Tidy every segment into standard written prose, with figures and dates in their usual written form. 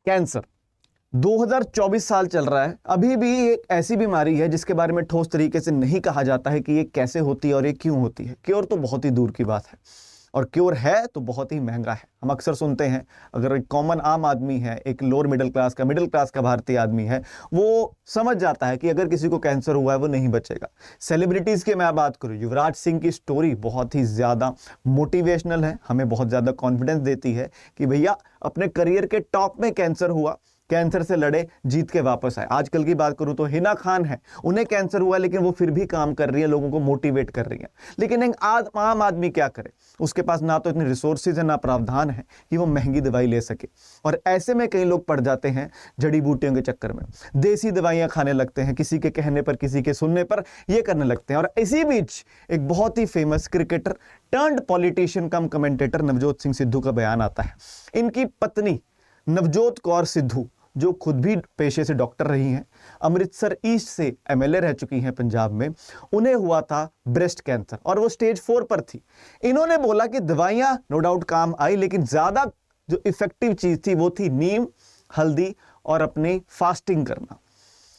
Cancer 2024 साल चल रहा है, अभी भी एक ऐसी बीमारी है जिसके बारे में ठोस तरीके से नहीं कहा जाता है कि ये कैसे होती है और ये क्यों होती है। क्योर तो बहुत ही दूर की बात है, और क्योर है तो बहुत ही महंगा है। हम अक्सर सुनते हैं, अगर एक कॉमन आम आदमी है, एक लोअर मिडिल क्लास का भारतीय आदमी है, वो समझ जाता है कि अगर किसी को कैंसर हुआ है वो नहीं बचेगा। सेलिब्रिटीज़ की मैं बात करूँ, युवराज सिंह की स्टोरी बहुत ही ज़्यादा मोटिवेशनल है, हमें बहुत ज़्यादा कॉन्फिडेंस देती है कि भैया अपने करियर के टॉप में कैंसर हुआ, कैंसर से लड़े, जीत के वापस आए। आजकल की बात करूं तो हिना खान है, उन्हें कैंसर हुआ लेकिन वो फिर भी काम कर रही है, लोगों को मोटिवेट कर रही है। लेकिन एक आम आदमी क्या करे, उसके पास ना तो इतने रिसोर्सेज है, ना प्रावधान है कि वो महंगी दवाई ले सके। और ऐसे में कई लोग पड़ जाते हैं जड़ी बूटियों के चक्कर में, देसी दवाइयां खाने लगते हैं, किसी के कहने पर, किसी के सुनने पर ये करने लगते हैं। और इसी बीच एक बहुत ही फेमस क्रिकेटर टर्न्ड पॉलिटिशियन कम कमेंटेटर नवजोत सिंह सिद्धू का बयान आता है। इनकी पत्नी नवजोत कौर सिद्धू, जो खुद भी पेशे से डॉक्टर रही हैं, अमृतसर ईस्ट से एमएलए रह चुकी हैं पंजाब में, उन्हें हुआ था ब्रेस्ट कैंसर और वो स्टेज 4 पर थी। इन्होंने बोला कि दवाइयां नो डाउट काम आई, लेकिन ज्यादा जो इफेक्टिव चीज थी वो थी नीम, हल्दी और अपनी फास्टिंग करना।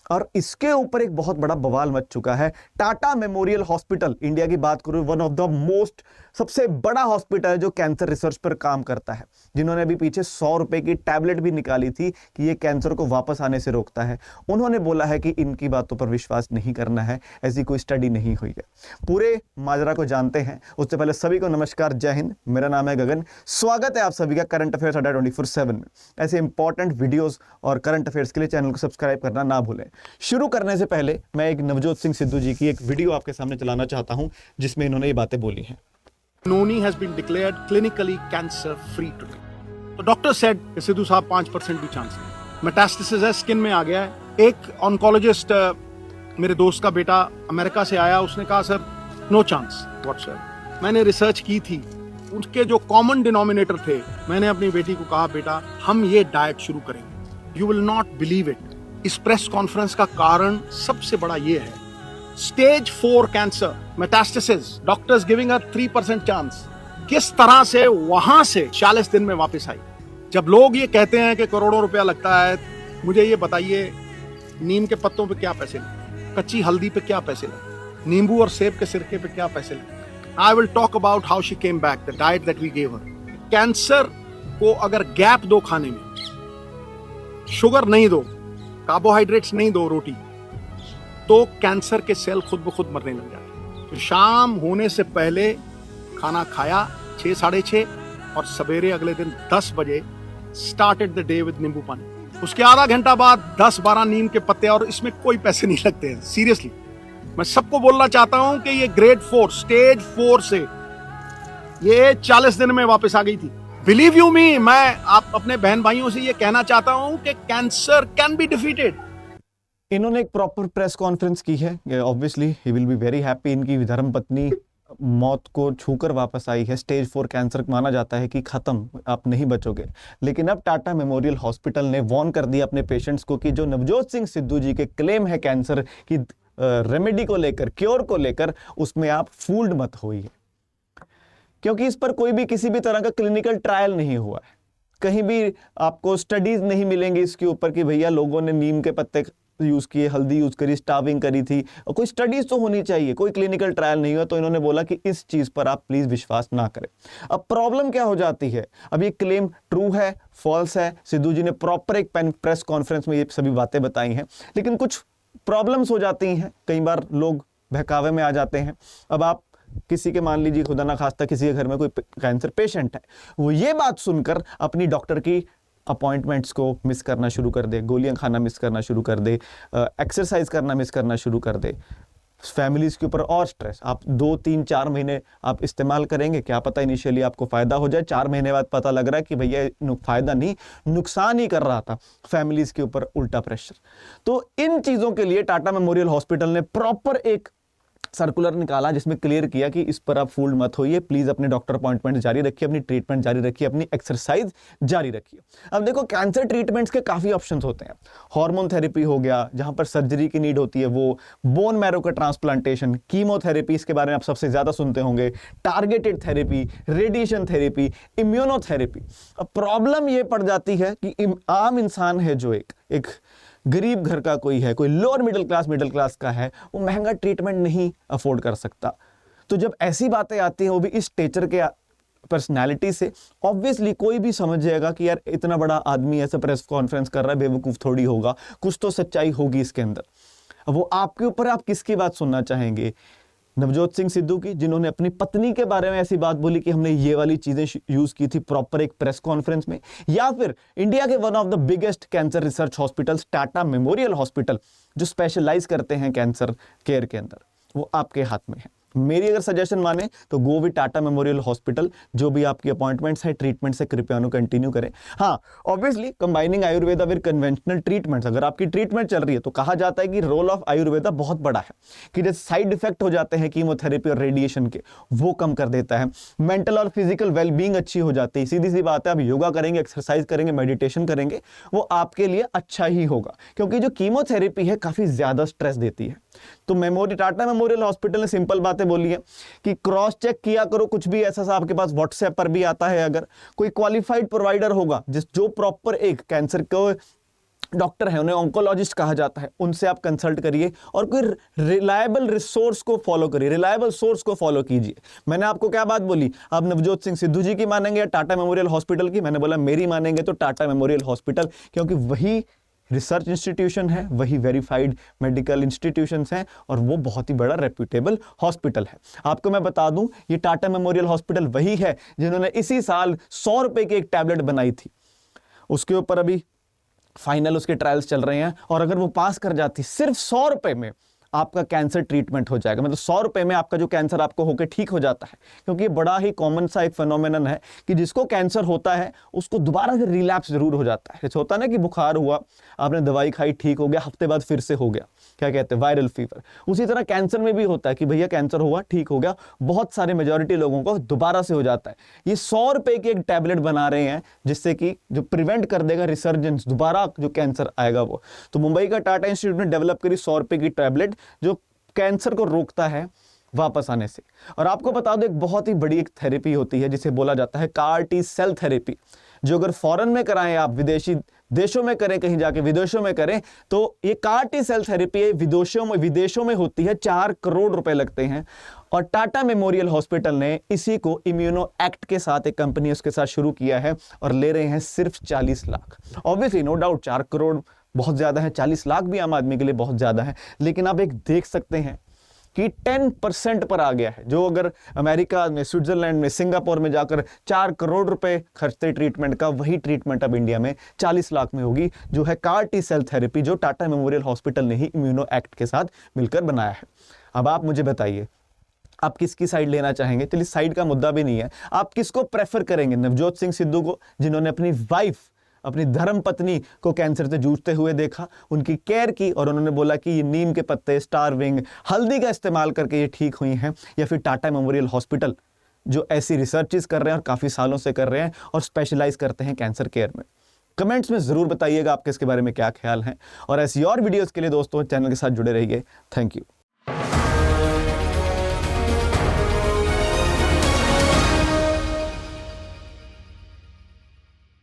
और इसके ऊपर एक बहुत बड़ा बवाल मच चुका है। टाटा मेमोरियल हॉस्पिटल, इंडिया की बात करूं, वन ऑफ द मोस्ट, सबसे बड़ा हॉस्पिटल है जो कैंसर रिसर्च पर काम करता है, जिन्होंने अभी पीछे 100 रुपए की टैबलेट भी निकाली थी कि ये कैंसर को वापस आने से रोकता है। उन्होंने बोला है कि इनकी बातों पर विश्वास नहीं करना है, ऐसी कोई स्टडी नहीं हुई है। पूरे माजरा को जानते हैं, उससे पहले सभी को नमस्कार, जय हिंद। मेरा नाम है गगन, स्वागत है आप सभी का करंट अफेयर्स अड्डा 24/7 में। ऐसे इंपॉर्टेंट वीडियोस और करंट अफेयर्स के लिए चैनल को सब्सक्राइब करना ना भूलें। शुरू करने से पहले मैं एक नवजोत सिंह सिद्धू जी की एक वीडियो आपके सामने चलाना चाहता हूं, जिसमें इन्होंने ये बातें बोली हैं। Noni has been declared clinically cancer free today. तो डॉक्टर सेड कि सिद्धू साहब 5% भी चांस है, मेटास्टेसिस है, स्किन में आ गया है। एक ऑन्कोलॉजिस्ट मेरे दोस्त का बेटा अमेरिका से आया, उसने कहा सर नो चांस व्हाटसएवर। मैंने रिसर्च की थी, उसके जो कॉमन डिनोमिनेटर थे, मैंने अपनी बेटी को कहा बेटा हम ये डाइट शुरू करेंगे, you will not believe it. इस प्रेस कॉन्फ्रेंस का कारण सबसे बड़ा ये है, stage 4 cancer, metastasis, doctors giving her 3% chance. किस तरह से वहां से 40 दिन में वापस आई। जब लोग ये कहते हैं कि करोड़ों रुपया लगता है, मुझे ये बताइए नीम के पत्तों पे क्या पैसे लगे, कच्ची हल्दी पे क्या पैसे लगे, नींबू और सेब के सिरके पे क्या पैसे लगे। I will talk about how she came back, the diet that we gave her. Cancer को अगर गैप दो खाने में, शुगर नहीं दो, कार्बोहाइड्रेट्स नहीं दो रोटी, तो कैंसर के सेल खुद ब खुद मरने लग जाते। फिर शाम होने से पहले खाना खाया 6, 6:30 और सवेरे अगले दिन 10 बजे स्टार्टेड द डे विद नींबू पानी। उसके आधा घंटा बाद 10-12 नीम के पत्ते, और इसमें कोई पैसे नहीं लगते हैं। सीरियसली मैं सबको बोलना चाहता हूं कि ये ग्रेड 4 स्टेज 4 से ये 40 दिन में वापस आ गई थी। बिलीव यू मी, मैं आप अपने बहन भाइयों से ये कहना चाहता हूं कि कैंसर कैन बी डिफीटेड। इन्होंने एक प्रॉपर प्रेस कॉन्फ्रेंस की है। Obviously he will be very happy. इनकी धर्मपत्नी मौत को छूकर वापस आई है। स्टेज 4 कैंसर माना जाता है कि खत्म, आप नहीं बचोगे। लेकिन अब टाटा मेमोरियल हॉस्पिटल ने वार्न कर दिया अपने पेशेंट्स को कि जो नवजोत सिंह सिद्धू जी के क्लेम है कैंसर की रेमेडी को लेकर, क्योर को लेकर, उसमें आप फूल्ड मत होइए, क्योंकि इस पर कोई भी किसी भी तरह का क्लिनिकल ट्रायल नहीं हुआ है। कहीं भी आपको स्टडीज नहीं मिलेंगी इसके ऊपर कि भैया लोगों ने नीम के पत्ते यूज किए, हल्दी यूज करी, स्टाविंग करी थी, और कोई स्टडीज तो होनी चाहिए। कोई क्लिनिकल ट्रायल नहीं हुआ, तो इन्होंने बोला कि इस चीज पर आप प्लीज विश्वास ना करें। अब प्रॉब्लम क्या हो जाती है, अब ये क्लेम ट्रू है, फॉल्स है, सिद्धू जी ने प्रॉपर एक प्रेस कॉन्फ्रेंस में ये सभी बातें बताई हैं, लेकिन कुछ प्रॉब्लम्स हो जाती हैं। कई बार लोग बहकावे में आ जाते हैं। अब आप किसी के, मान लीजिए खुदा ना खास्ता किसी के घर में कोई कैंसर पेशेंट है, वो ये बात सुनकर अपनी डॉक्टर की अपॉइंटमेंट्स को मिस करना शुरू कर दे, गोलियां खाना मिस करना शुरू कर दे, एक्सरसाइज करना मिस करना शुरू कर दे। फैमिलीज के ऊपर और स्ट्रेस। आप 2, 3, 4 महीने आप इस्तेमाल करेंगे, क्या पता इनिशियली आपको फायदा हो जाए, 4 महीने बाद पता लग रहा है कि भैया फायदा नहीं, नुकसान ही कर रहा था। फैमिलीज के ऊपर उल्टा प्रेशर। तो इन चीजों के लिए टाटा मेमोरियल हॉस्पिटल ने प्रॉपर एक सर्कुलर निकाला जिसमें क्लियर किया कि इस पर आप फूल्ड मत होइए, प्लीज अपने डॉक्टर अपॉइंटमेंट जारी रखिए, अपनी ट्रीटमेंट जारी रखिए, अपनी एक्सरसाइज जारी रखिए। अब देखो कैंसर ट्रीटमेंट्स के काफी ऑप्शंस होते हैं। हार्मोन थेरेपी हो गया जहां पर सर्जरी की नीड होती है, वो बोन मैरो का ट्रांसप्लांटेशन, कीमोथेरेपी, इसके बारे में आप सबसे ज्यादा सुनते होंगे, targeted therapy, radiation therapy, immunotherapy. अब प्रॉब्लम ये पड़ जाती है कि आम इंसान है जो एक गरीब घर का कोई है, कोई लोअर मिडिल क्लास का है, वो महंगा ट्रीटमेंट नहीं अफोर्ड कर सकता। तो जब ऐसी बातें आती हैं वो भी इस स्टेचर के पर्सनालिटी से, ऑब्वियसली कोई भी समझ जाएगा कि यार इतना बड़ा आदमी ऐसा प्रेस कॉन्फ्रेंस कर रहा है, बेवकूफ थोड़ी होगा, कुछ तो सच्चाई होगी इसके अंदर। अब वो आपके ऊपर, आप किसकी बात सुनना चाहेंगे? नवजोत सिंह सिद्धू की, जिन्होंने अपनी पत्नी के बारे में ऐसी बात बोली कि हमने ये वाली चीजें यूज की थी प्रॉपर एक प्रेस कॉन्फ्रेंस में, या फिर इंडिया के one of the biggest cancer research hospitals Tata memorial hospital, जो स्पेशलाइज करते हैं कैंसर केयर के अंदर, वो आपके हाथ में है। मेरी अगर सजेशन माने तो go with Tata memorial hospital. जो भी आपकी अपॉइंटमेंट्स है, ट्रीटमेंट से कृपया उन्हें कंटिन्यू करें। हाँ, obviously combining Ayurveda with conventional treatments, अगर आपकी ट्रीटमेंट चल रही है तो कहा जाता है कि रोल ऑफ आयुर्वेदा बहुत बड़ा है, कि जैसे साइड इफेक्ट हो जाते हैं कीमोथेरेपी और रेडिएशन के, वो कम कर देता है। मेंटल और फिजिकल वेलबींग अच्छी हो जाती है। सीधी सी बात है, आप योगा करेंगे, एक्सरसाइज करेंगे, मेडिटेशन करेंगे, वो आपके लिए अच्छा ही होगा, क्योंकि जो कीमोथेरेपी है काफी ज्यादा स्ट्रेस देती है। तो टाटा मेमोरियल हॉस्पिटल ने सिंपल बातें बोली है कि क्रॉस चेक किया करो, कुछ भी ऐसा सा आपके पास व्हाट्सएप पर भी आता है, अगर कोई क्वालिफाइड प्रोवाइडर होगा जो प्रॉपर एक कैंसर को डॉक्टर है, उन्हें ऑन्कोलॉजिस्ट कहा जाता है, उनसे आप कंसल्ट करिए और कोई रिलायबल रिसोर्स को फॉलो करिए, रिलायबल सोर्स को फॉलो कीजिए। मैंने आपको क्या बात बोली? आप नवजोत सिंह सिद्धू जी की मानेंगे या टाटा मेमोरियल हॉस्पिटल की? मैंने बोला मेरी मानेंगे तो टाटा मेमोरियल हॉस्पिटल, क्योंकि वही रिसर्च इंस्टीट्यूशन है, वही वेरीफाइड मेडिकल इंस्टीट्यूशंस हैं और वो बहुत ही बड़ा रेप्यूटेबल हॉस्पिटल है। आपको मैं बता दूं, ये टाटा मेमोरियल हॉस्पिटल वही है जिन्होंने इसी साल 100 रुपए की एक टैबलेट बनाई थी। उसके ऊपर अभी फाइनल उसके ट्रायल्स चल रहे हैं, और अगर वो पास कर जाती, सिर्फ 100 रुपए में आपका कैंसर ट्रीटमेंट हो जाएगा। मतलब 100 रुपए में आपका जो कैंसर आपको होकर ठीक हो जाता है, क्योंकि ये बड़ा ही कॉमन सा एक फिनोमेनन है कि जिसको कैंसर होता है उसको दोबारा से रिलैप्स जरूर हो जाता है। जैसे होता है ना कि बुखार हुआ, आपने दवाई खाई, ठीक हो गया, हफ्ते बाद फिर से हो गया, क्या कहते हैं, वायरल फीवर। उसी तरह कैंसर में भी होता है कि भैया कैंसर हुआ, ठीक हो गया, बहुत सारे मेजॉरिटी लोगों को दोबारा से हो जाता है। ये 100 रुपए की एक टैबलेट बना रहे हैं जिससे कि जो प्रिवेंट कर देगा रिसर्जेंस, दोबारा जो कैंसर आएगा वो। तो मुंबई का टाटा इंस्टीट्यूट ने डेवलप करी 100 रुपए की टैबलेट जो कैंसर को रोकता है वापस आने से। और आपको बता दो, एक बहुत ही बड़ी एक थेरेपी होती है जिसे बोला जाता है CAR T सेल थेरेपी, जो अगर फॉरेन में कराएं, आप विदेशी देशों में करें, कहीं जाके विदेशों में करें, तो ये CAR T सेल थेरेपी विदेशों में होती है, 4 करोड़ रुपए लगते हैं। और टाटा मेमोरियल हॉस्पिटल ने इसी को इम्यूनो एक्ट के साथ, एक कंपनी उसके साथ शुरू किया है, और ले रहे हैं सिर्फ 40 lakh. Obviously no doubt 4 crore बहुत ज्यादा है, 40 लाख भी आम आदमी के लिए बहुत ज्यादा है, लेकिन आप एक देख सकते हैं कि 10% पर आ गया है। जो अगर अमेरिका में, स्विट्जरलैंड में, सिंगापुर में जाकर 4 करोड़ रुपए खर्चते ट्रीटमेंट का, वही ट्रीटमेंट अब इंडिया में 40 लाख में होगी, जो है CAR T सेल थेरेपी, जो टाटा मेमोरियल हॉस्पिटल ने ही इम्यूनो एक्ट के साथ मिलकर बनाया है। अब आप मुझे बताइए, आप किसकी साइड लेना चाहेंगे? चलिए, साइड का मुद्दा भी नहीं है, आप किसको प्रेफर करेंगे? नवजोत सिंह सिद्धू को, जिन्होंने अपनी वाइफ, अपनी धर्म पत्नी को कैंसर से जूझते हुए देखा, उनकी केयर की, और उन्होंने बोला कि ये नीम के पत्ते, स्टारविंग, हल्दी का इस्तेमाल करके ये ठीक हुई हैं? या फिर टाटा मेमोरियल हॉस्पिटल, जो ऐसी रिसर्चेस कर रहे हैं और काफी सालों से कर रहे हैं और स्पेशलाइज करते हैं कैंसर केयर में? कमेंट्स में जरूर बताइएगा आपके इसके बारे में क्या ख्याल है। और ऐसी और वीडियोस के लिए दोस्तों चैनल के साथ जुड़े रहिए। Thank you.